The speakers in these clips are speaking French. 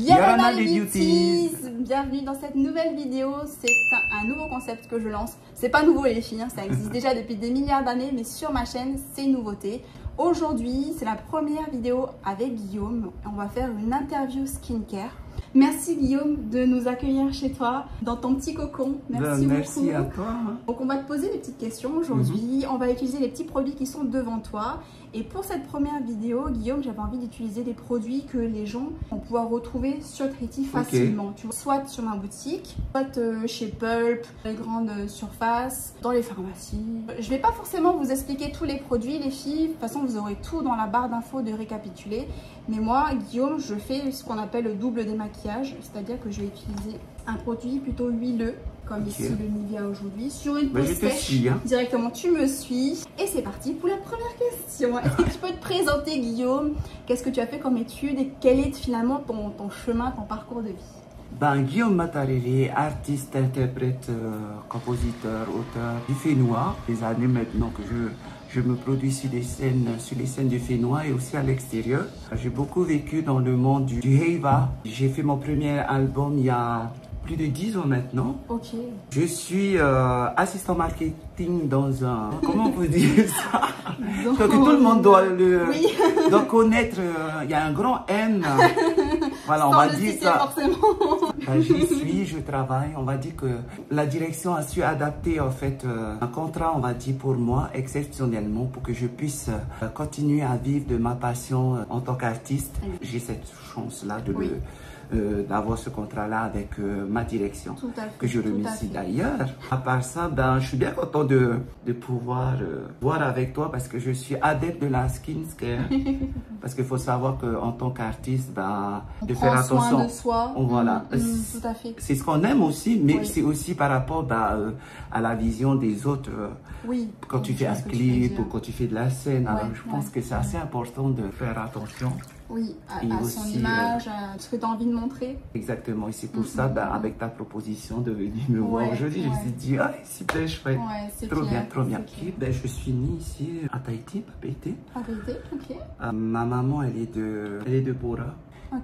Yarana les beauties. Bienvenue dans cette nouvelle vidéo. C'est un nouveau concept que je lance. C'est pas nouveau les filles, hein. Ça existe déjà depuis des milliards d'années, mais sur ma chaîne, c'est une nouveauté. Aujourd'hui, c'est la première vidéo avec Guillaume. On va faire une interview skincare. Merci Guillaume de nous accueillir chez toi, dans ton petit cocon. Merci beaucoup. Merci à toi. Donc on va te poser des petites questions aujourd'hui. On va utiliser les petits produits qui sont devant toi. Et pour cette première vidéo, Guillaume, j'avais envie d'utiliser des produits que les gens vont pouvoir retrouver sur Treaty facilement. Tu vois, soit sur ma boutique, soit chez Pulp, les grandes surfaces, dans les pharmacies. Je vais pas forcément vous expliquer tous les produits, les filles. De toute façon, vous aurez tout dans la barre d'infos de récapituler. Mais moi, Guillaume, je fais ce qu'on appelle le double démaquillage. C'est-à-dire que je vais utiliser un produit plutôt huileux, comme ici le Nivea aujourd'hui, sur une peau sèche. Directement, tu me suis. Et c'est parti pour la première question. Est-ce que tu peux te présenter, Guillaume? Qu'est-ce que tu as fait comme étude et quel est finalement ton chemin, ton parcours de vie? Guillaume Matarelli, artiste, interprète, compositeur, auteur du Fénois. Des années maintenant que je me produis sur les scènes du Fénois et aussi à l'extérieur. J'ai beaucoup vécu dans le monde du Heiva. J'ai fait mon premier album il y a plus de 10 ans maintenant. Ok. Je suis assistant marketing dans un... Comment on peut dire ça? Donc tout le monde doit doit connaître. Il y a un grand M. Voilà, on va dire ça. J'y suis, je travaille. On va dire que la direction a su adapter en fait un contrat, on va dire pour moi exceptionnellement pour que je puisse continuer à vivre de ma passion en tant qu'artiste. J'ai cette chance-là de d'avoir ce contrat-là avec ma direction, que je remercie d'ailleurs. À part ça, je suis bien content de pouvoir voir avec toi parce que je suis adepte de la skincare. Parce qu'il faut savoir qu'en tant qu'artiste, de faire attention. Soin de soi. Voilà. Tout à fait. C'est ce qu'on aime aussi, mais c'est aussi par rapport à la vision des autres. Quand tu fais un clip ou quand tu fais de la scène, alors je pense que c'est assez important de faire attention. Oui, à son image, à ce que tu as envie de montrer. Exactement, et c'est pour ça, avec ta proposition de venir me voir aujourd'hui, je me suis dit, s'il te plaît, je fais trop bien, trop bien. Je suis née ici à Tahiti, Papeete. À Papeete, ok. Ma maman, elle est de Bora,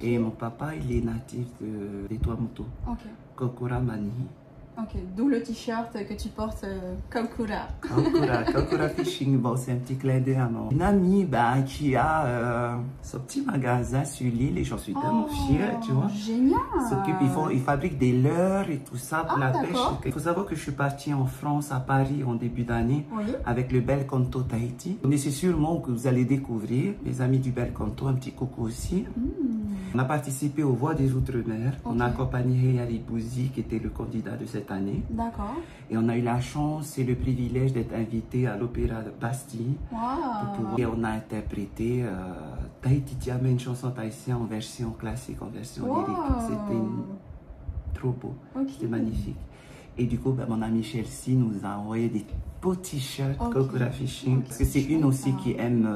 et mon papa, il est natif de Tuamotu, Kokura Mani. Ok, d'où le t-shirt que tu portes, Kokura. Kokura Fishing, bon, c'est un petit clin d'œil à une amie qui a son petit magasin sur l'île et j'en suis tellement fière, tu vois. Génial! Ils fabriquent des leurres et tout ça pour la pêche. Il faut savoir que je suis partie en France, à Paris, en début d'année, avec le Bel Canto Tahiti. Mais c'est sûrement que vous allez découvrir, les amis du Bel Canto, un petit coucou aussi. On a participé aux Voix des Outre-mer. On a accompagné Yali Bouzi, qui était le candidat de cette année. D'accord. Et on a eu la chance et le privilège d'être invité à l'Opéra de Bastille. Et on a interprété Tahiti Tiamé, une chanson tahitienne en version classique, en version lyrique. C'était trop beau. C'était magnifique. Et du coup, mon amie Chelsea nous a envoyé des beaux t-shirts Kokura Fishing. Parce que c'est une aussi qui aime,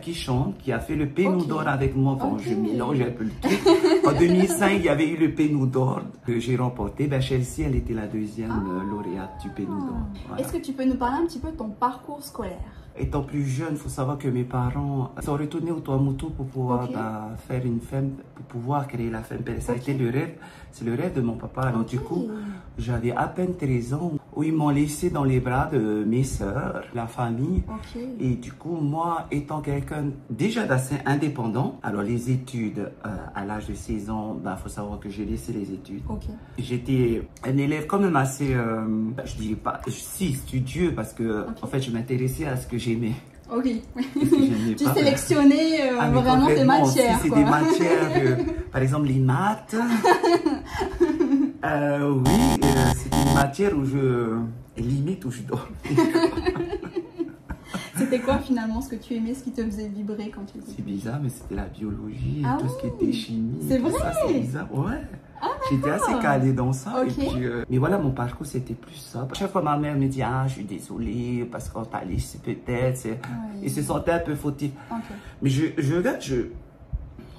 qui chante, qui a fait le Pénou d'or avec moi. Bon, je mélange un peu le truc. En 2005, il y avait eu le Pénou d'or que j'ai remporté. Chelsea, elle était la deuxième lauréate du Pénou d'or. Voilà. Est-ce que tu peux nous parler un petit peu de ton parcours scolaire? Étant plus jeune, il faut savoir que mes parents sont retournés au Tuamotu pour pouvoir faire une femme, pour pouvoir créer la femme belle. Ça a été le rêve, c'est le rêve de mon papa. Alors du coup, j'avais à peine 13 ans où ils m'ont laissé dans les bras de mes sœurs, la famille. Et du coup, moi, étant quelqu'un déjà d'assez indépendant, alors les études, à l'âge de 16 ans, faut savoir que j'ai laissé les études. J'étais un élève quand même assez, je dirais pas, si studieux, parce que en fait, je m'intéressais à ce que j'aimais. Tu sélectionnais vraiment tes matières. C'est des matières, par exemple les maths. C'est une matière où limite où je dormais. C'était quoi finalement ce que tu aimais, ce qui te faisait vibrer quand tu étais? C'est bizarre, mais c'était la biologie, tout ce qui était chimie. C'est vrai? C'est bizarre, j'étais assez calée dans ça. Et puis, mais voilà, mon parcours, c'était plus ça. Chaque fois, ma mère me dit, je suis désolée, parce qu'on t'a laissé peut-être. Il se sentait un peu fautif. Mais je regarde,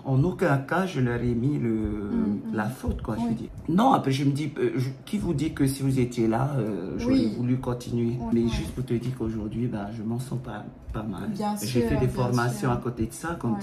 en aucun cas, je leur ai mis la faute, quoi, je dis. Non, après, je me dis, qui vous dit que si vous étiez là, j'aurais voulu continuer. Mais juste pour te dire qu'aujourd'hui, ben, je m'en sens pas mal. J'ai fait des formations à côté de ça, quand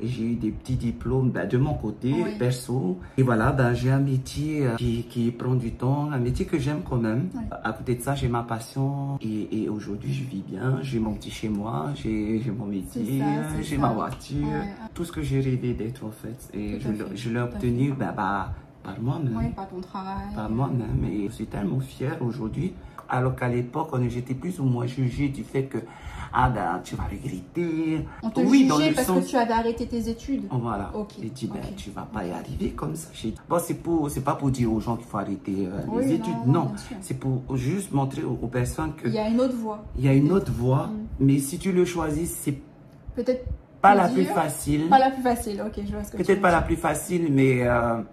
j'ai eu des petits diplômes de mon côté, perso. Et voilà, ben, j'ai un métier qui prend du temps, un métier que j'aime quand même. À côté de ça, j'ai ma passion. Et aujourd'hui, je vis bien. J'ai mon petit chez moi, j'ai mon métier, j'ai ma voiture. Tout ce que j'ai rêvé d'être, en fait. Et je l'ai obtenu par moi-même. Oui, par ton travail. Par moi-même. Et je suis tellement fière aujourd'hui. Alors qu'à l'époque, j'étais plus ou moins jugée du fait que tu vas regretter. On te jugeait parce que tu avais arrêté tes études. Voilà. J'ai dit, tu vas pas y arriver comme ça. Bon, c'est pas pour dire aux gens qu'il faut arrêter les études. Non, c'est pour juste montrer aux personnes qu'il y a une autre voie. Il y a une autre voie, mais si tu le choisis, c'est peut-être pas la plus facile. Pas la plus facile, ok, je vois ce que tu veux dire. Peut-être pas la plus facile, mais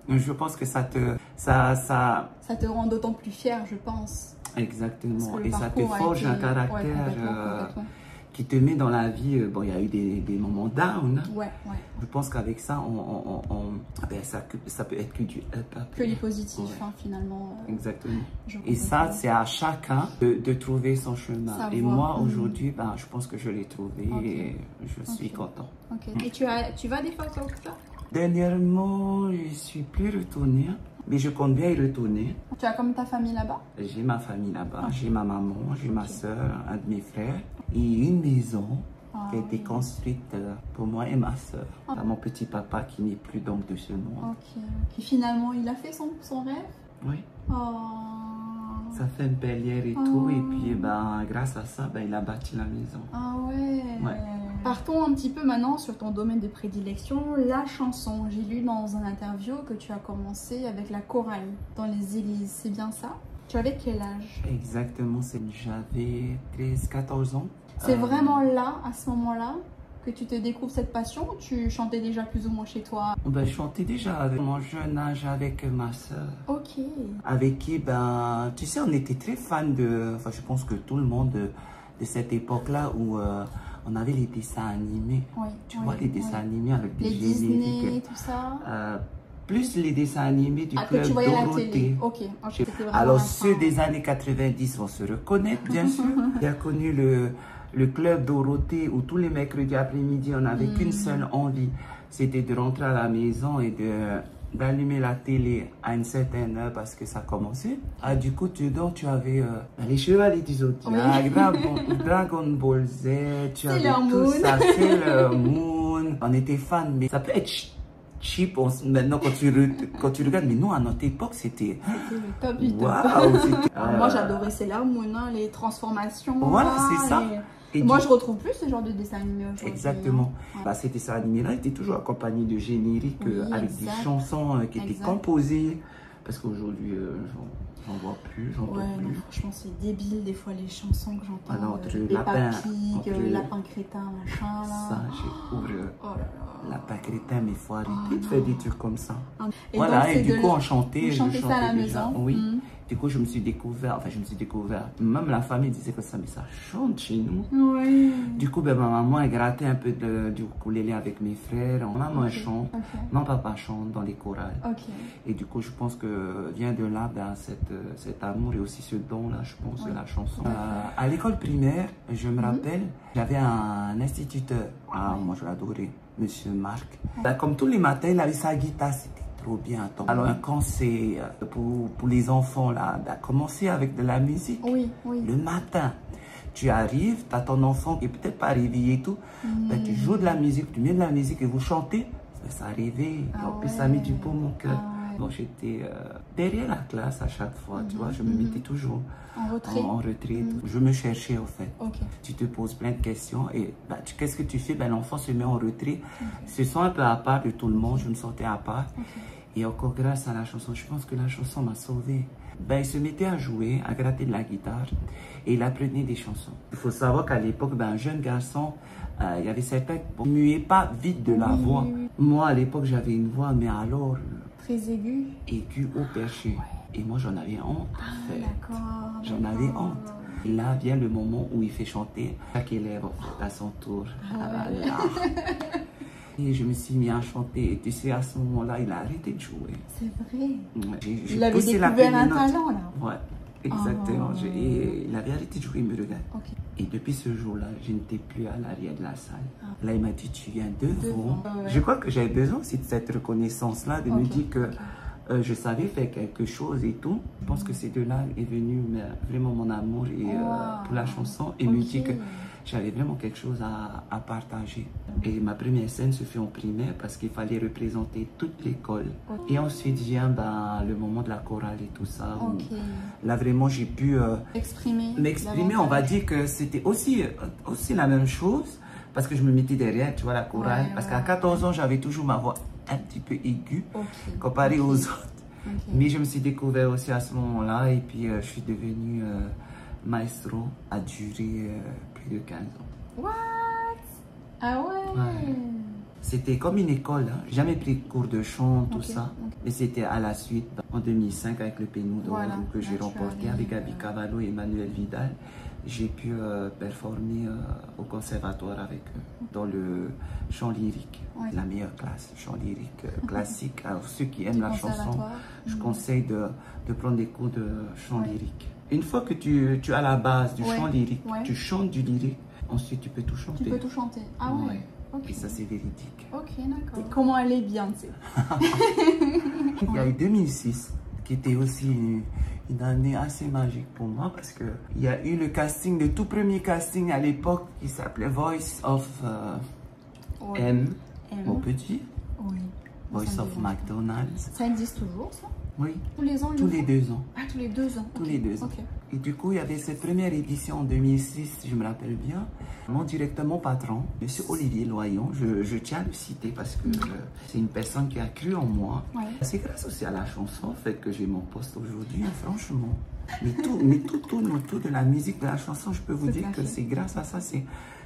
je pense que ça te rend d'autant plus fier, je pense. Exactement, et ça te forge un caractère qui te met dans la vie. Bon, il y a eu des moments down. Je pense qu'avec ça, ça peut être que du up. Que du positif, finalement. Exactement. Et ça, c'est à chacun de trouver son chemin. Et moi, aujourd'hui, je pense que je l'ai trouvé et je suis content. Et tu vas des fois au workshop? Dernièrement, je suis plus retournée. Mais je compte bien y retourner. Tu as comme ta famille là-bas? J'ai ma famille là-bas. J'ai ma maman, j'ai ma soeur, un de mes frères. Et une maison qui a été construite pour moi et ma soeur. Mon petit papa qui n'est plus donc de ce monde. Et finalement, il a fait son rêve? Oui. Ça fait une bellière et tout. Et puis, grâce à ça, il a bâti la maison. Ah ouais. Partons un petit peu maintenant sur ton domaine de prédilection, la chanson. J'ai lu dans un interview que tu as commencé avec la chorale dans les églises. C'est bien ça? Tu avais quel âge? Exactement, j'avais 13-14 ans. C'est vraiment là, à ce moment-là, que tu te découvres cette passion? Tu chantais déjà plus ou moins chez toi? Je chantais déjà avec mon jeune âge avec ma soeur. Ok. Avec qui, tu sais, on était très fans de... Enfin, je pense que tout le monde de cette époque-là où on avait les dessins animés. Tu vois, les dessins animés avec des génériques. Disney, tout ça. Plus les dessins animés du club que tu voyais Dorothée. À la télé. Ok. Alors, ceux des années 90 vont se reconnaître, bien sûr. J'ai connu le club Dorothée où tous les mercredis après-midi, on n'avait qu'une seule envie. C'était de rentrer à la maison et d'allumer la télé à une certaine heure parce que ça commençait. Du coup, tu avais les Chevaliers du Zodiac, Dragon Ball Z, tu avais tout ça, Sailor Moon. On était fans, mais ça peut être cheap maintenant quand tu regardes, mais non, à notre époque, c'était le top du top. Moi, j'adorais Sailor Moon, les transformations. Voilà, c'est ça. Et moi, je retrouve plus ce genre de dessin animé aujourd'hui. Exactement. Ces dessins animés-là étaient toujours accompagnés de génériques avec des chansons qui étaient composées. Parce qu'aujourd'hui, j'en vois plus, j'entends plus. Franchement, c'est débile des fois les chansons que j'entends. Les lapin crétin, machin. Là. Ça, j'ai lapin crétin, mais il faut arrêter de faire des trucs comme ça. Et voilà, et du coup, on chantait. Je chantais ça à la maison. Oui. Du coup, je me suis découvert, même la famille disait que ça chante chez nous. Du coup, ma maman a gratté un peu du ukulélé avec mes frères. Maman chante, mon papa chante dans les chorales. Et du coup, je pense que vient de là cet amour et aussi ce don-là, je pense, de la chanson. À l'école primaire, je me rappelle, j'avais un instituteur. Moi, je l'adorais, Monsieur Marc. Comme tous les matins, il avait sa guitare, c'était trop bien. Alors, un conseil pour les enfants, là, commencer avec de la musique. Le matin, tu arrives, tu as ton enfant qui est peut-être pas réveillé et tout. Tu joues de la musique, tu mets de la musique et vous chantez. Ça réveille. Puis ça met du beau mon cœur. Bon, j'étais derrière la classe à chaque fois, tu vois, je me mettais toujours en retrait. Je me cherchais, en fait. Tu te poses plein de questions et qu'est-ce que tu fais? L'enfant se met en retrait, se sent un peu à part de tout le monde, je me sentais à part. Et encore grâce à la chanson, je pense que la chanson m'a sauvée. Il se mettait à jouer, à gratter de la guitare et il apprenait des chansons. Il faut savoir qu'à l'époque, un jeune garçon, il y avait certains qui ne muaient pas vite de la voix. Moi, à l'époque, j'avais une voix, mais alors... Très aiguë. Aiguë au perché. Et moi, j'en avais honte, en fait. J'en avais honte. Et là vient le moment où il fait chanter chaque élève à son tour. Et je me suis mis à chanter. Et tu sais, à ce moment-là, il a arrêté de jouer. C'est vrai. Ouais, Il avait découvert un talent, là. Ouais, exactement. Et il avait arrêté de jouer, il me regarde. Okay. Et depuis ce jour-là, je n'étais plus à l'arrière de la salle. Là, il m'a dit, tu viens devant. Ouais. Je crois que j'avais besoin aussi de cette reconnaissance-là, de me dire que je savais faire quelque chose et tout. Je pense que c'est de là est venu vraiment mon amour et, pour la chanson et me dire que j'avais vraiment quelque chose à partager. Et ma première scène se fait en primaire parce qu'il fallait représenter toute l'école. Et ensuite vient le moment de la chorale et tout ça. Où, là vraiment j'ai pu m'exprimer. On va dire que c'était aussi la même chose parce que je me mettais derrière, tu vois, la chorale. Parce qu'à 14 ans, j'avais toujours ma voix un petit peu aiguë comparée aux autres. Mais je me suis découvert aussi à ce moment-là et puis je suis devenu maestro à durée plus de 15 ans. What? Ah ouais. C'était comme une école, hein. J'ai jamais pris cours de chant, tout ça. Mais c'était à la suite, en 2005, avec le Pénou d'Or que j'ai remporté avec Gabi Cavallo et Emmanuel Vidal. J'ai pu performer au conservatoire avec eux dans le chant lyrique, la meilleure classe, chant lyrique classique. Alors ceux qui aiment la chanson, je conseille de prendre des cours de chant lyrique. Une fois que tu as la base du chant lyrique, tu chantes du lyrique, ensuite tu peux tout chanter. Tu peux tout chanter. Ah ouais. Et ça c'est véridique. Ok, d'accord. Et comment elle est bien, tu sais. Il y a eu 2006 qui était aussi une année assez magique pour moi parce que il y a eu le casting, le tout premier casting à l'époque qui s'appelait Voice of M, on peut dire. Oui. Voice of McDonald's. Ça existe toujours, ça? Oui. Tous les ans? Tous les 2 ans. Ah, tous les 2 ans. Tous les 2 ans. Et du coup, il y avait cette première édition en 2006, je me rappelle bien. Mon directeur, mon patron, monsieur Olivier Loyon, je tiens à le citer parce que c'est une personne qui a cru en moi. C'est grâce aussi à la chanson fait que j'ai mon poste aujourd'hui, franchement. Mais tout tourne autour de la musique, de la chanson. Je peux vous dire que c'est grâce à ça, c'est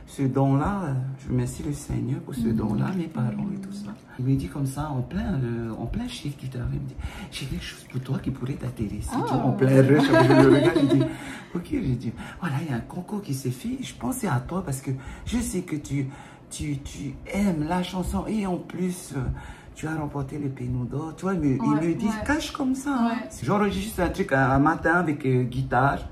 ce don-là. Je remercie le Seigneur pour ce don-là, mes parents et tout ça. Il me dit comme ça, en plein chiffre du travail, il me dit, j'ai quelque chose pour toi qui pourrait t'intéresser. En plein rush, je le regarde, il dit, ok, j'ai dit, voilà, il y a un concours qui s'est fait, je pensais à toi parce que je sais que tu aimes la chanson et en plus, tu as remporté le Pénou d'Or. Tu vois, il me dit, cache comme ça. Hein. J'enregistre un truc un matin avec guitare,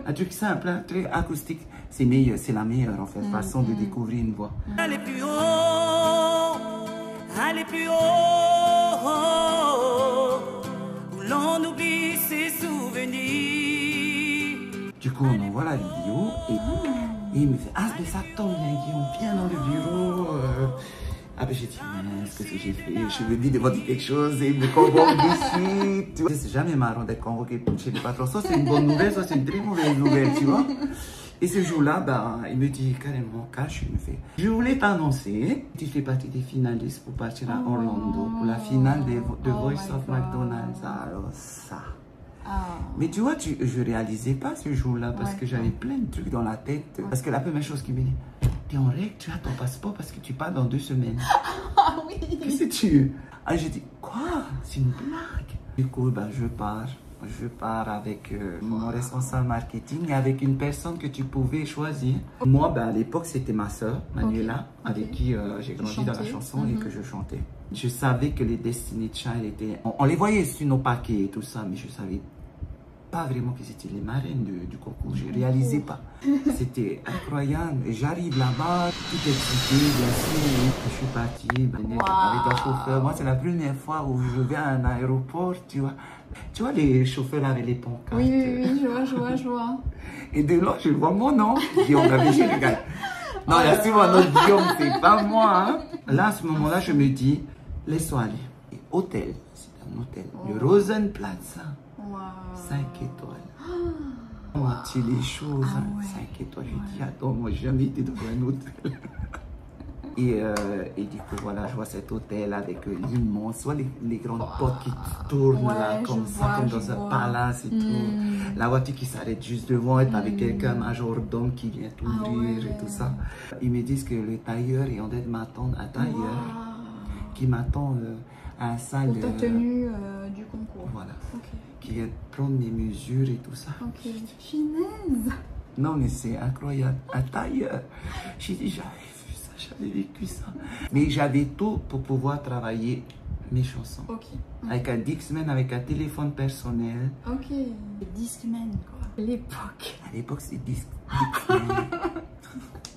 un truc simple, un truc acoustique. C'est meilleur, c'est la meilleure en fait, façon de découvrir une voix. Allez plus haut, allez plus haut, où l'on oublie ses souvenirs. Du coup, on envoie la vidéo et il me fait, ah mais ça tombe bien Guillaume, viens dans le bureau. Ah ben j'ai dit, qu'est-ce que j'ai fait? Je me dis de dire quelque chose et il me convoque dessus. C'est jamais marrant d'être convoqué chez les patrons. Soit c'est une bonne nouvelle, soit c'est une très mauvaise nouvelle, tu vois. Et ce jour-là, il me dit carrément, cache, il me fait, je voulais t'annoncer, tu fais partie des finalistes pour partir à Orlando, pour la finale de Voice of McDonald's. Alors ça. Mais tu vois, je réalisais pas ce jour-là parce que j'avais plein de trucs dans la tête. Parce que la première chose qu'il me dit, t'es en règle, tu as ton passeport parce que tu pars dans 2 semaines. Ah oui. Qu'est-ce que tu... Ah, j'ai dit, quoi? C'est une blague. Du coup, je pars avec mon responsable marketing et avec une personne que tu pouvais choisir. Moi, à l'époque, c'était ma soeur, Manuela, avec qui j'ai grandi dans la chanson et que je chantais. Je savais que les Destiny Child étaient... On les voyait sur nos paquets et tout ça, mais je savais pas vraiment que c'était les marraines du concours. Je réalisais pas. C'était incroyable. J'arrive là-bas, tout excité, bien sûr. Je suis parti avec un chauffeur. Moi, c'est la première fois où je vais à un aéroport, tu vois. Tu vois les chauffeurs avec les pancartes. Oui, je vois. Et de là, je vois mon nom. Guillaume Gabriel, le gars. Non, il y a souvent un autre Guillaume, c'est pas moi. Hein. Là, à ce moment-là, je me dis, laisse-toi aller. Et hôtel, c'est un hôtel. Le Rosenplatz, 5 étoiles. On a tiré les choses, 5 étoiles. Je dis, attends, moi, j'ai jamais été dans un hôtel. Et du coup, voilà, je vois cet hôtel avec l'immense, soit les grandes portes qui tournent là, comme ça, comme dans un palace et tout. La voiture qui s'arrête juste devant, être avec quelqu'un, majordome qui vient t'ouvrir et tout ça. Ils me disent que le tailleur est en train de m'attendre, un tailleur qui m'attend à la salle. Pour ta tenue du concours. Voilà. Qui vient prendre mes mesures et tout ça. Finesse. Non, mais c'est incroyable. Un tailleur. J'ai dit, j'avais vu ça J'avais vécu ça. Mais j'avais tout pour pouvoir travailler mes chansons. Ok. Avec un Discman, avec un téléphone personnel. Ok. Discman, quoi. L'époque. À l'époque, c'est Discman.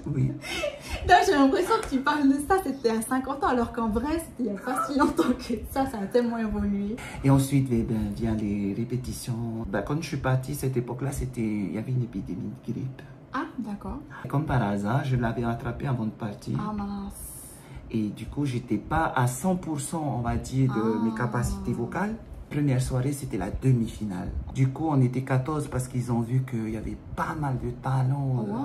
Oui. Non, j'ai l'impression que tu parles de ça, c'était à 50 ans, alors qu'en vrai, c'était il n'y a pas si longtemps que ça a tellement évolué. Et ensuite, vient les répétitions. Quand je suis partie, cette époque-là, il y avait une épidémie de grippe. Ah, d'accord. Comme par hasard, je l'avais attrapée avant de partir. Ah mince. Et du coup, j'étais pas à 100%, on va dire, de mes capacités vocales. Première soirée, c'était la demi-finale. Du coup, on était 14 parce qu'ils ont vu qu'il y avait pas mal de talents. Wow.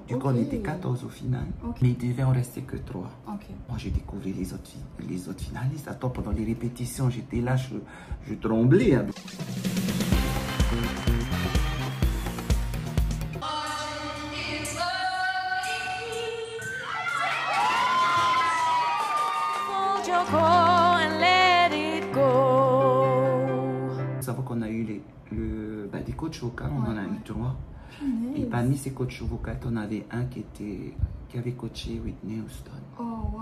Du coup, on était 14 au final. Mais il devait en rester que 3. Okay. Moi, j'ai découvert les autres finalistes. Attends, pendant les répétitions, j'étais là, je tremblais. Hein. Savoir qu'on a eu des coachs vocaux, on en a eu 3. Et parmi ces coachs vocaux, on avait un qui avait coaché Whitney Houston. Oh wow.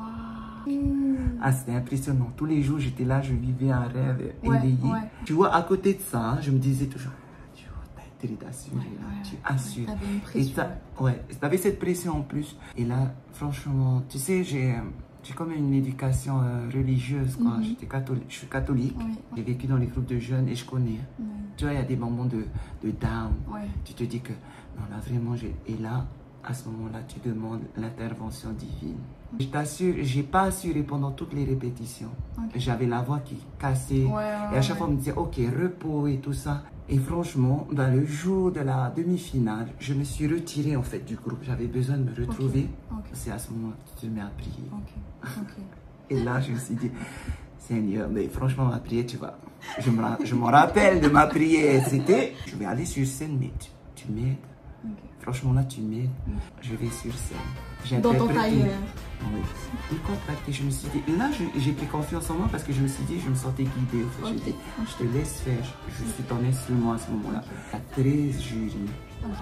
Ah, c'était impressionnant. Tous les jours, j'étais là, je vivais un rêve éveillé. Tu vois, à côté de ça, je me disais toujours, tu as intérêt d'assurer, tu assures. T'avais une pression. Et t'avais cette pression en plus. Et là, franchement, tu sais, j'ai comme une éducation religieuse, quoi. Je suis catholique. J'ai vécu dans les groupes de jeunes et je connais. Tu vois, il y a des moments de down. Tu te dis que, non, là, vraiment, et là, à ce moment-là, tu demandes l'intervention divine. Je t'assure, j'ai pas assuré pendant toutes les répétitions. J'avais la voix qui cassait. Et à chaque fois, on me disait, ok, repos et tout ça. Et franchement, dans le jour de la demi-finale, je me suis retirée en fait du groupe. J'avais besoin de me retrouver. C'est à ce moment que tu te mets à prier. Et là, je me suis dit, Seigneur, mais franchement, ma prière, tu vois, je me rappelle de ma prière. C'était, je vais aller sur scène, mais tu m'aides. Franchement, là, tu m'aides. Je vais sur scène. Dans ton tailleur. Oui. Et je me suis dit, là, j'ai pris confiance en moi parce que je me suis dit, je me sentais guidée. En fait. Je te laisse faire. Je suis ton instrument à ce moment-là. Il y a 13 jurys.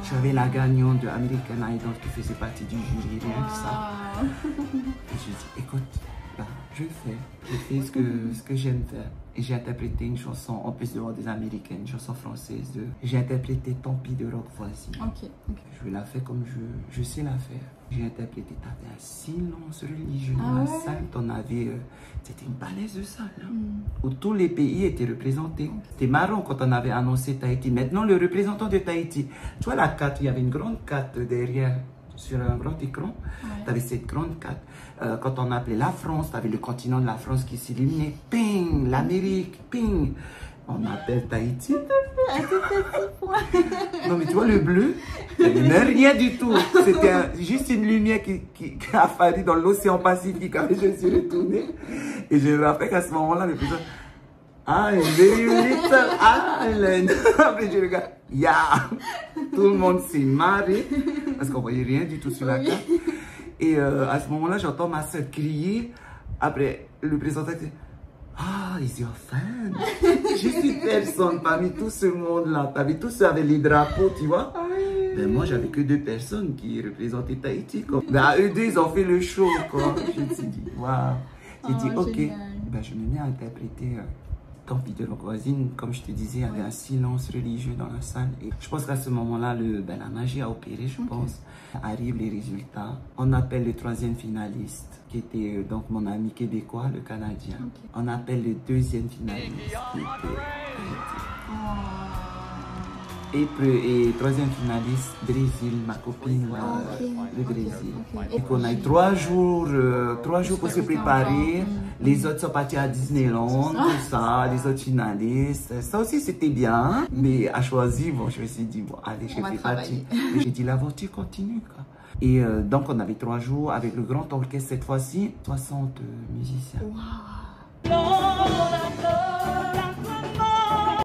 J'avais la gagnante de American Idol qui faisait partie du jury, rien que ça. Et je dis, écoute, là, je fais ce que j'aime faire. Et j'ai interprété une chanson, en plus de des américaines, une chanson française. J'ai interprété Tant pis de Rock Voisine. Je la fais comme je sais la faire. J'ai interprété, t'avais un silence religieux dans la salle. C'était une balèze de salle. Hein, où tous les pays étaient représentés. C'était marrant quand on avait annoncé Tahiti. Maintenant, le représentant de Tahiti, tu vois la carte, il y avait une grande carte derrière. Sur un grand écran, tu avais cette grande carte. Quand on appelait la France, tu avais le continent de la France qui s'illuminait. Ping, l'Amérique, ping. On appelle Tahiti. Non, mais tu vois, le bleu, il n'y avait rien du tout. C'était juste une lumière qui a apparu dans l'océan Pacifique. Après, je me suis retournée. Et je me rappelle qu'à ce moment-là, le président, I'm very little island. Après, je regarde, tout le monde s'est marré parce qu'on voyait rien du tout sur la carte. Et à ce moment-là, j'entends ma soeur crier. Après, le présentateur dit, is your fan? Je suis personne parmi tout ce monde-là. T'avais tous ceux avec les drapeaux, tu vois. Mais moi, j'avais que 2 personnes qui représentaient Tahiti. Quoi. Ben, eux 2, ils ont fait le show. Quoi. Je me suis dit, waouh. J'ai dit, ok, ben, je me mets à interpréter. Tant pis de Rock Voisine, comme je te disais, il y avait un silence religieux dans la salle. Et je pense qu'à ce moment-là, la magie a opéré, je pense. Arrivent les résultats. On appelle le 3e finaliste, qui était donc mon ami québécois, le Canadien. On appelle le 2e finaliste, qui était et 3e finaliste, Brésil, ma copine, le Brésil. Et qu'on a eu 3 jours pour se préparer. Les autres sont partis à Disneyland, tout ça, les autres finalistes. Ça aussi, c'était bien. Mais à choisir, bon, je me suis dit, bon, allez, je fais partie. J'ai dit, l'aventure continue, quoi. Et donc, on avait 3 jours avec le grand orchestre cette fois-ci, 60 musiciens.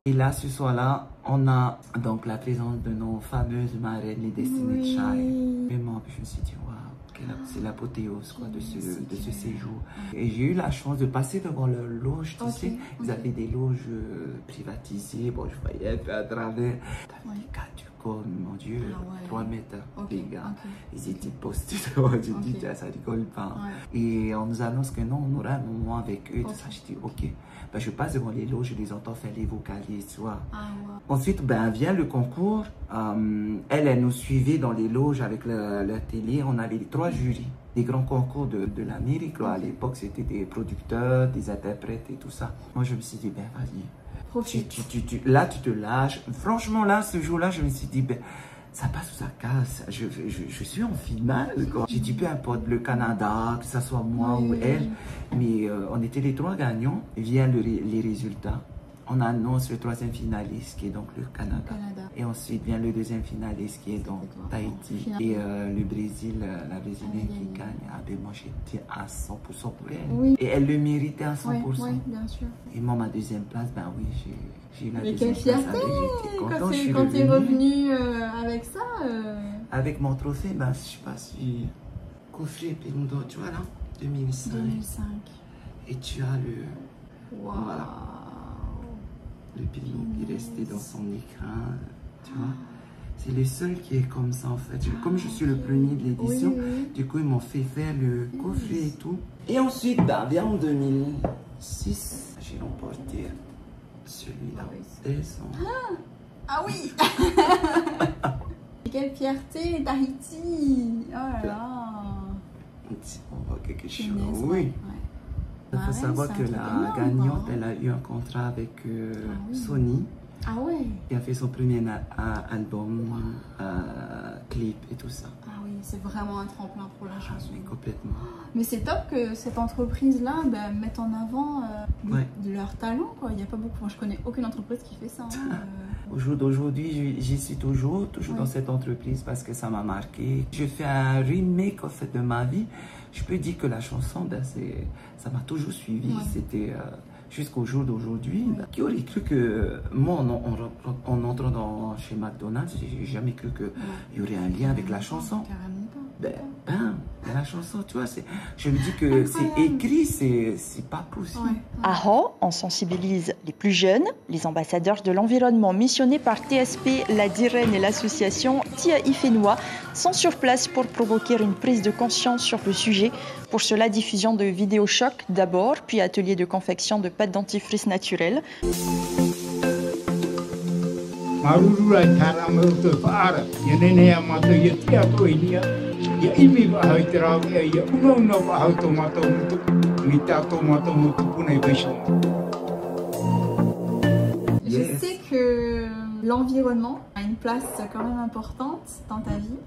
Et là, ce soir-là, on a donc la présence de nos fameuses marraines, les Destiny's Child. Vraiment, je me suis dit, waouh, c'est l'apothéose de ce séjour. Et j'ai eu la chance de passer devant leur loge, tu sais. Ils avaient des loges privatisées. Bon, je voyais un peu à travers. T'avais des gars du comme, mon Dieu, 3 mètres, les gars. Ils étaient postés devant. J'ai dit, ça rigole pas. Et on nous annonce que non, on aura un moment avec eux et tout ça. J'ai dit, ok. Ben, je passe devant les loges, je les entends faire les vocalises, tu vois. Ensuite, ben, vient le concours. Elle nous suivait dans les loges avec la télé. On avait les 3 jurys. Les grands concours de l'Amérique, à l'époque, c'était des producteurs, des interprètes et tout ça. Moi, je me suis dit, ben, vas-y. Là, tu te lâches. Franchement, là, ce jour-là, je me suis dit, ben, ça passe ou ça casse. Je suis en finale, quoi. J'ai dit, peu importe, le Canada, que ce soit moi ou elle. Mais on était les 3 gagnants. Viennent les résultats. On annonce le 3e finaliste, qui est donc le Canada. Et ensuite vient le 2e finaliste, qui est donc Tahiti. Et le Brésil, la Brésilienne qui gagne. Ah ben moi, j'étais à 100% pour elle. Et elle le méritait à 100%. Oui, bien sûr. Et moi, ma 2e place, ben oui, j'ai eu la 2e place. Mais quelle fierté quand tu es revenu avec ça Avec mon trophée, ben, je sais pas si... Coffret Peludo, tu vois là, 2005. Et tu as le... Voilà. Le pays qui est resté dans son écran, tu vois. C'est le seul qui est comme ça en fait. Comme je suis le premier de l'édition, du coup ils m'ont fait faire le coffret et tout. Et ensuite, bah, bien en 2006, j'ai remporté celui-là. Ah oui. Quelle fierté, Tahiti. Oh là là. On voit quelque chose. Oui. Il faut savoir que la gagnante, elle a eu un contrat avec Sony. Ah ouais. Qui a fait son premier album, clip et tout ça. Ah oui, c'est vraiment un tremplin pour la chanson. Oui, complètement. Mais c'est top que cette entreprise-là mette en avant de leur talent, quoi. Il n'y a pas beaucoup. Moi, je connais aucune entreprise qui fait ça. Au jour d'aujourd'hui, j'y suis toujours dans cette entreprise parce que ça m'a marqué. Je fais un remake en fait de ma vie. Je peux dire que la chanson, ben, ça m'a toujours suivi. C'était jusqu'au jour d'aujourd'hui. Qui aurait cru que moi, en entrant chez McDonald's, j'ai jamais cru qu'il y aurait un lien avec la chanson. La chanson, tu vois, je me dis que c'est écrit, c'est pas possible. À Ho, on sensibilise les plus jeunes. Les ambassadeurs de l'environnement missionnés par TSP, la DIREN et l'association Tia Ifenoa sont sur place pour provoquer une prise de conscience sur le sujet. Pour cela, diffusion de vidéos choc d'abord, puis atelier de confection de pâte dentifrice naturelle. Je sais que l'environnement a une place quand même importante dans ta vie.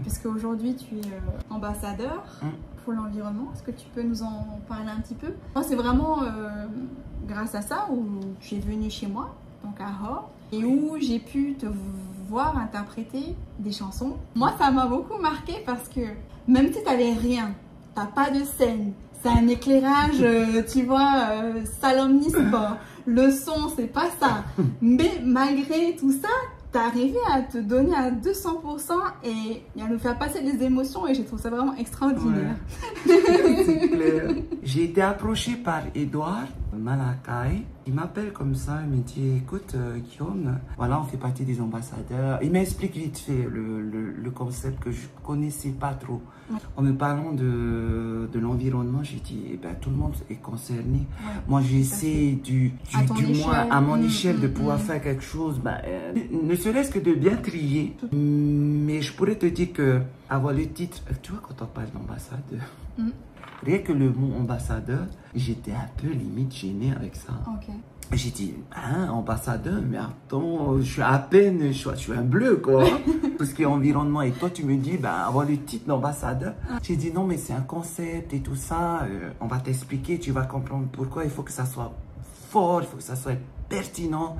Puisque aujourd'hui tu es ambassadeur pour l'environnement. Est-ce que tu peux nous en parler un petit peu? Moi, c'est vraiment grâce à ça où tu es venu chez moi, donc à Ho, et où j'ai pu te voir interpréter des chansons. Moi, ça m'a beaucoup marqué parce que même si tu n'avais rien, tu n'as pas de scène, c'est un éclairage, tu vois, salomnisme, le son, c'est pas ça. Mais malgré tout ça, tu as arrivé à te donner à 200% et à nous faire passer des émotions et j'ai trouvé ça vraiment extraordinaire. C'est clair. J'ai été approchée par Edouard Malakai. Il m'appelle comme ça, il me dit, écoute Guillaume, voilà, on fait partie des ambassadeurs. Il m'explique vite fait le concept que je ne connaissais pas trop. En me parlant de l'environnement, j'ai dit, eh ben, tout le monde est concerné. Moi, j'essaie du moins à mon échelle de pouvoir faire quelque chose, ne serait-ce que de bien trier. Mais je pourrais te dire que avoir le titre, tu vois, quand on parle d'ambassadeur, rien que le mot ambassadeur, j'étais un peu limite gênée avec ça. J'ai dit, hein, ambassadeur, mais attends, je suis à peine, je suis un bleu, quoi. Tout ce qui est environnement. Et toi, tu me dis, avoir le titre d'ambassadeur. J'ai dit, non, mais c'est un concept et tout ça. On va t'expliquer, tu vas comprendre pourquoi. Il faut que ça soit fort, il faut que ça soit pertinent.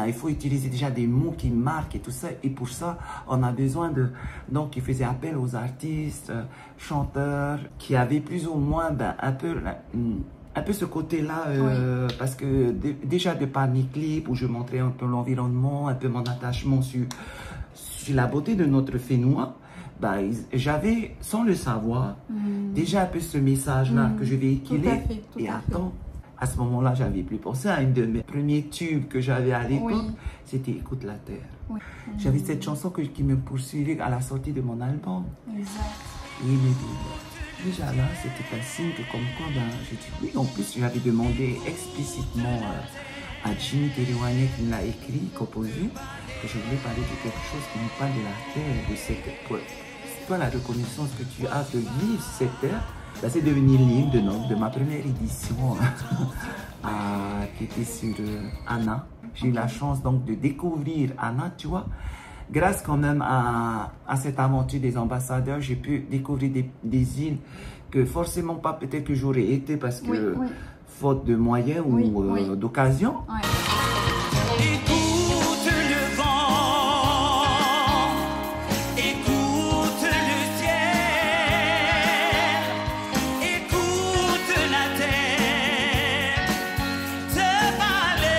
Il faut utiliser déjà des mots qui marquent et tout ça. Et pour ça, on a besoin de... Donc, il faisait appel aux artistes, chanteurs, qui avaient plus ou moins un peu ce côté-là, parce que déjà de par mes clips où je montrais un peu l'environnement, un peu mon attachement sur la beauté de notre Fénois, j'avais, sans le savoir, déjà un peu ce message-là que je véhiculais. Et attends, À ce moment-là, j'avais plus pensé à une de mes premiers tubes que j'avais à l'époque. Oui. C'était Écoute la Terre. Oui. J'avais cette chanson qui me poursuivait à la sortie de mon album. Exact. Et il me dit, déjà là, c'était un signe que comme quoi, ben, j'ai dit oui. En plus, j'avais demandé explicitement à Jimmy Teriwane qui me l'a écrit, composé, que je voulais parler de quelque chose qui nous parle de la terre, de cette... Toi, la reconnaissance que tu as de vivre cette terre, ben, c'est devenu l'hymne de ma première édition qui était sur Anna. J'ai eu la chance donc de découvrir Anna, tu vois. Grâce quand même à cette aventure des ambassadeurs, j'ai pu découvrir des îles que forcément pas peut-être que j'aurais été parce que faute de moyens ou d'occasion. Ouais. Écoute le vent, écoute le ciel, écoute la terre te parler.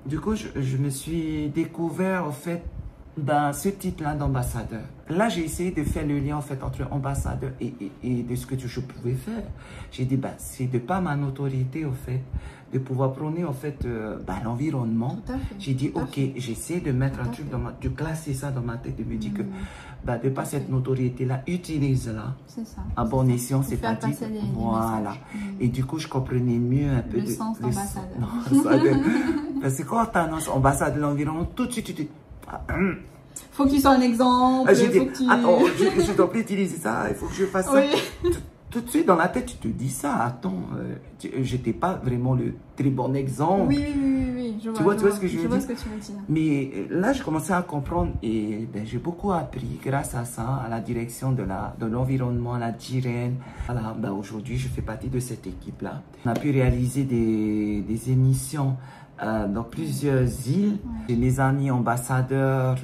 Du coup, je me suis découvert en fait dans ce titre-là d'ambassadeur. Là, j'ai essayé de faire le lien en fait entre ambassadeur et de ce que je pouvais faire. J'ai dit, bah, c'est de par ma notoriété en fait, de pouvoir prôner en fait l'environnement. J'ai dit, ok, j'essaie de mettre un truc de classer ça dans ma tête, de me dire que bah, de par cette notoriété-là, utilise-la à bon escient, c'est-à-dire, voilà. Et du coup, je comprenais mieux un peu le sens d'ambassadeur. Parce que quand tu annonces ambassade de l'environnement, tout de suite, faut que tu sois un exemple. J'ai dit, attends, je dois plus utiliser ça, il faut que je fasse ça. Tout de suite, dans la tête, tu te dis ça. Attends, j'étais pas vraiment le très bon exemple. Oui, je vois. Tu vois ce que je veux dire? Je vois ce que tu veux dire. Mais là, j'ai commencé à comprendre et ben, j'ai beaucoup appris grâce à ça, à la direction de l'environnement, la DIREN. Voilà, ben, aujourd'hui, je fais partie de cette équipe-là. On a pu réaliser des émissions dans plusieurs îles. J'ai mes amis ambassadeurs,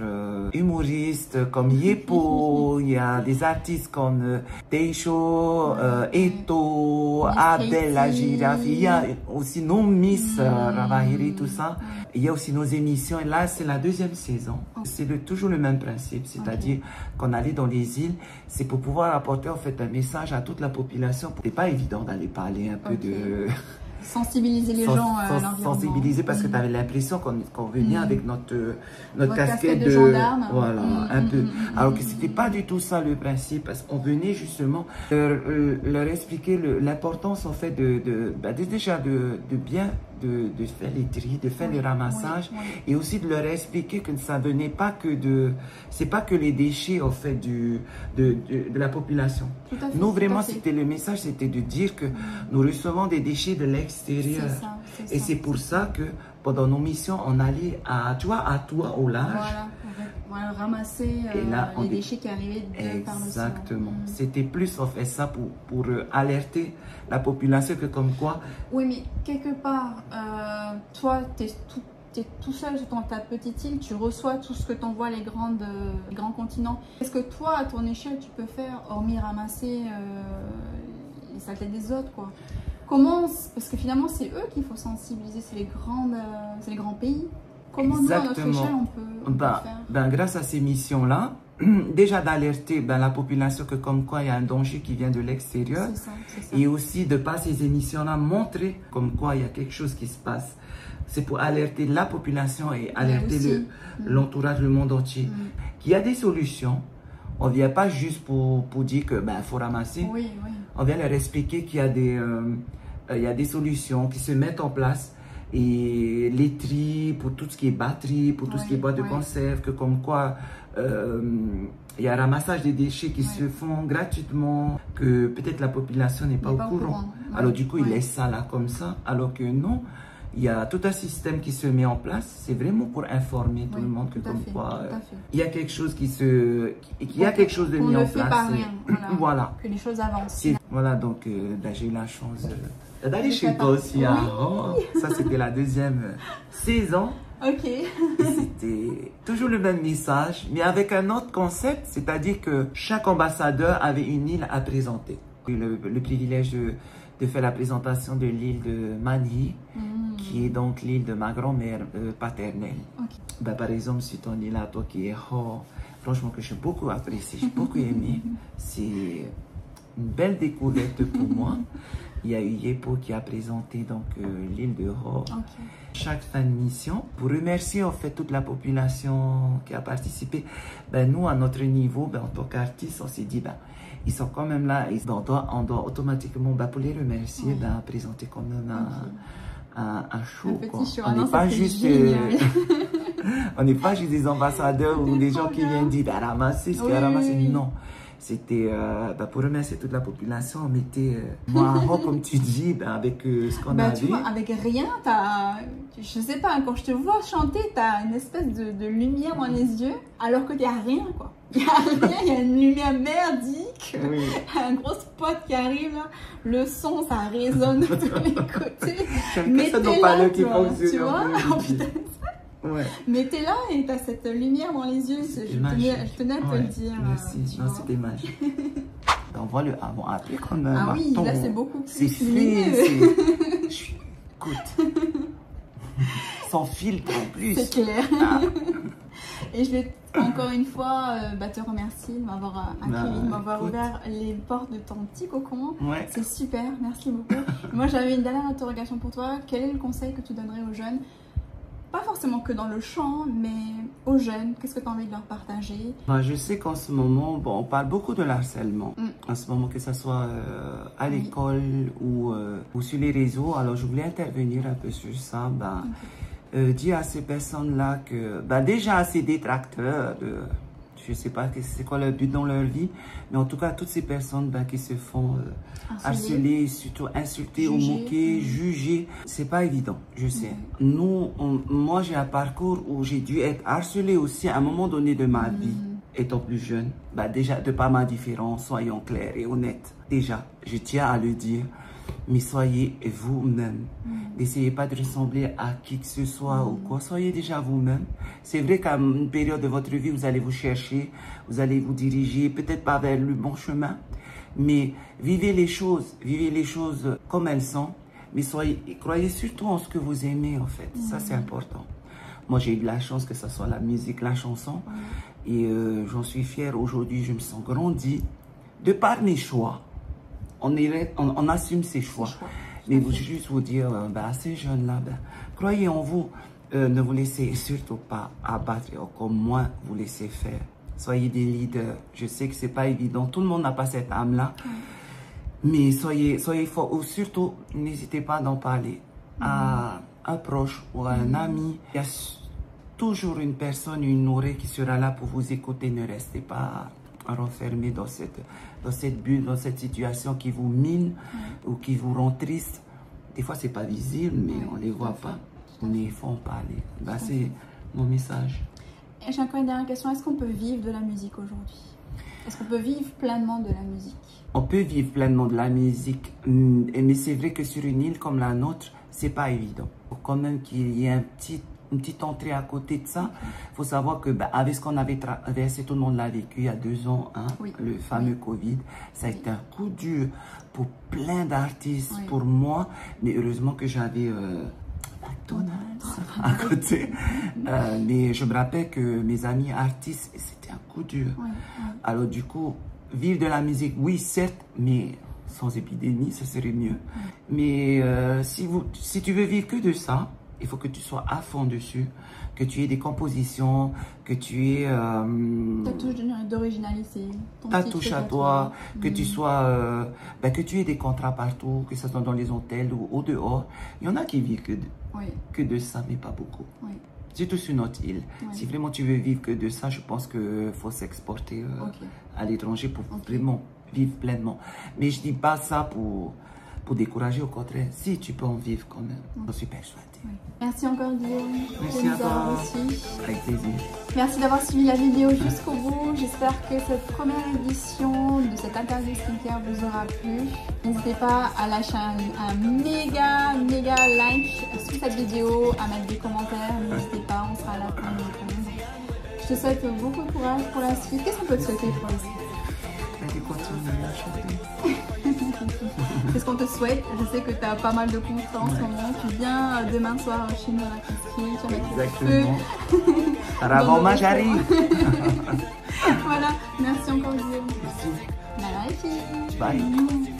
humoristes comme Yepo, il y a des artistes comme Teisho, Eto, Adèle la girafe, il y a aussi nos Miss Ravahiri, tout ça. Il y a aussi nos émissions et là c'est la deuxième saison. C'est toujours le même principe, c'est-à-dire qu'on allait dans les îles, c'est pour pouvoir apporter en fait un message à toute la population. C'est pas évident d'aller parler un peu de... Sensibiliser les gens à l'environnement. Sensibiliser parce que tu avais l'impression qu'on venait avec notre casquette de gendarme. Voilà, un peu. Alors que c'était pas du tout ça le principe, parce qu'on venait justement leur expliquer l'importance en fait déjà de bien de faire les tris, de faire le ramassage et aussi de leur expliquer que ça venait pas que c'est pas que les déchets en fait de la population. Nous vraiment c'était le message, c'était de dire que nous recevons des déchets de l'extérieur et c'est pour ça que pendant nos missions on allait à toi au large. Voilà, ramasser les déchets qui arrivaient par le sol. Exactement. C'était plus en fait ça pour alerter la population que comme quoi. Oui, mais quelque part, toi, tu es tout seul dans ta petite île, tu reçois tout ce que t'envoient les grands continents. Qu'est-ce que toi, à ton échelle, tu peux faire, hormis ramasser les saletés des autres, quoi? Comment, parce que finalement, c'est eux qu'il faut sensibiliser, c'est les grands pays. Comment nous, à notre échelle, on peut faire? Grâce à ces missions-là, déjà d'alerter la population que comme quoi il y a un danger qui vient de l'extérieur. Et aussi de par ces émissions-là, montrer comme quoi il y a quelque chose qui se passe. C'est pour alerter la population et alerter l'entourage, le monde entier. Qu'il y a des solutions. On ne vient pas juste pour dire que faut ramasser. On vient leur expliquer qu'il y a des solutions qui se mettent en place. Et les tris pour tout ce qui est batterie, pour tout ce qui est boîte de conserve, que comme quoi il y a un ramassage des déchets qui se font gratuitement, que peut-être la population n'est pas au courant. Alors du coup, ils laissent ça là comme ça, alors que non, il y a tout un système qui se met en place. C'est vraiment pour informer tout le monde que comme quoi il y a quelque chose quelque chose de mis en place. Voilà. Que les choses avancent. Voilà, donc j'ai eu la chance d'aller chez toi aussi. Ça, c'était la deuxième saison. C'était toujours le même message, mais avec un autre concept, c'est-à-dire que chaque ambassadeur avait une île à présenter. J'ai eu le privilège de faire la présentation de l'île de Mani, qui est donc l'île de ma grand-mère paternelle. Par exemple, sur ton île à toi qui est franchement que j'ai beaucoup apprécié, j'ai beaucoup aimé. une belle découverte pour moi. Il y a eu Yepo qui a présenté donc l'île de Rho. Chaque fin de mission, pour remercier en fait toute la population qui a participé, ben, nous à notre niveau, ben, en tant qu'artistes, on s'est dit, ben, ils sont quand même là, et on doit automatiquement, ben, pour les remercier, ben, présenter quand même un show. Un show. On n'est pas juste... on n'est pas juste des ambassadeurs ou des gens qui viennent dire, ben, ramasser ce qu'il y a ramassé. Non. C'était pour remercier toute la population, on mettait moi comme tu dis, avec ce qu'on avait. Tu vois, avec rien, je sais pas, quand je te vois chanter, tu as une espèce de lumière dans les yeux, alors qu'il n'y a rien, quoi. Il n'y a rien, il y a une lumière merdique, un gros spot qui arrive là, le son, ça résonne de tous les côtés. Mais t'es là, tu vois, oh, putain. Ouais. Mais t'es là et t'as cette lumière dans les yeux, je tenais à te le dire. Merci, non, c'était magique. On voit le avant-après quand même. Ah oui, là c'est beaucoup plus. C'est fait, écoute. Sans filtre en plus. C'est clair. Et je vais encore une fois te remercier de m'avoir accueilli, de m'avoir ouvert les portes de ton petit cocon. Ouais. C'est super, merci beaucoup. Moi j'avais une dernière interrogation pour toi. Quel est le conseil que tu donnerais aux jeunes? Pas forcément que dans le chant, mais aux jeunes, qu'est-ce que tu as envie de leur partager? Je sais qu'en ce moment, on parle beaucoup de l'harcèlement. En ce moment, que ce soit à l'école ou sur les réseaux. Alors, je voulais intervenir un peu sur ça. Dire à ces personnes-là que, déjà à ces détracteurs, je ne sais pas c'est quoi leur but dans leur vie, mais en tout cas, toutes ces personnes qui se font harceler, surtout insulter ou moquer, juger, c'est pas évident, je sais. Moi, j'ai un parcours où j'ai dû être harcelée aussi à un moment donné de ma vie, étant plus jeune. Déjà, de par ma différence, soyons clairs et honnêtes. Déjà, je tiens à le dire. Mais soyez vous-même. N'essayez pas de ressembler à qui que ce soit ou quoi. Soyez déjà vous-même. C'est vrai qu'à une période de votre vie, vous allez vous chercher, vous allez vous diriger, peut-être pas vers le bon chemin, mais vivez les choses comme elles sont. Mais croyez surtout en ce que vous aimez en fait. Ça, c'est important. Moi, j'ai eu de la chance que ce soit la musique, la chanson. Et j'en suis fière aujourd'hui. Je me sens grandi de par mes choix. On assume ses choix. Mais juste vous dire, à ces jeunes-là, croyez en vous. Ne vous laissez surtout pas abattre, comme moi, vous laissez faire. Soyez des leaders. Je sais que c'est pas évident. Tout le monde n'a pas cette âme-là. Mais soyez forts. Ou surtout, n'hésitez pas d'en parler à un proche ou à un ami. Il y a toujours une personne, une oreille qui sera là pour vous écouter. Ne restez pas renfermé dans cette bulle, dans cette situation qui vous mine ou qui vous rend triste. Des fois, c'est pas visible, mais on les voit pas. Mais il faut en parler. C'est mon message. Et j'ai encore une dernière question. Est-ce qu'on peut vivre de la musique aujourd'hui? Est-ce qu'on peut vivre pleinement de la musique? On peut vivre pleinement de la musique, mais c'est vrai que sur une île comme la nôtre, c'est pas évident. Il faut quand même qu'il y ait une petite entrée à côté de ça. Il faut savoir que avec ce qu'on avait traversé, tout le monde l'a vécu il y a 2 ans, le fameux Covid. Ça a été un coup dur pour plein d'artistes, pour moi. Mais heureusement que j'avais McDonald's à côté. Mais je me rappelle que mes amis artistes, c'était un coup dur. Alors du coup, vivre de la musique, oui certes, mais sans épidémie, ça serait mieux. Mais si tu veux vivre que de ça, il faut que tu sois à fond dessus, que tu aies des compositions, que tu aies... ta touche d'originalité. Ta touche à toi, que tu sois... que tu aies des contrats partout, que ce soit dans les hôtels ou au dehors. Il y en a qui vivent que de ça, mais pas beaucoup. Surtout sur notre île. Si vraiment tu veux vivre que de ça, je pense qu'il faut s'exporter à l'étranger pour vraiment vivre pleinement. Mais je ne dis pas ça pour décourager, au contraire. Si tu peux en vivre quand même, j'en suis persuadée. Merci encore Guillaume. Merci à toi. Avec plaisir. Merci d'avoir suivi la vidéo jusqu'au bout. J'espère que cette première édition de cette interview skincare vous aura plu. N'hésitez pas à lâcher un méga like sous cette vidéo, à mettre des commentaires. N'hésitez pas, on sera là pour nous répondre. Je te souhaite beaucoup de courage pour la suite. Qu'est-ce qu'on peut te souhaiter pour la suite? Qu'est-ce qu'on te souhaite? Je sais que tu as pas mal de contrats en ce moment. Tu viens demain soir chez nous à la piscine. Exactement. Ravoma, j'arrive. Voilà. Merci encore, Guillaume. Merci. Bye bye. Bye.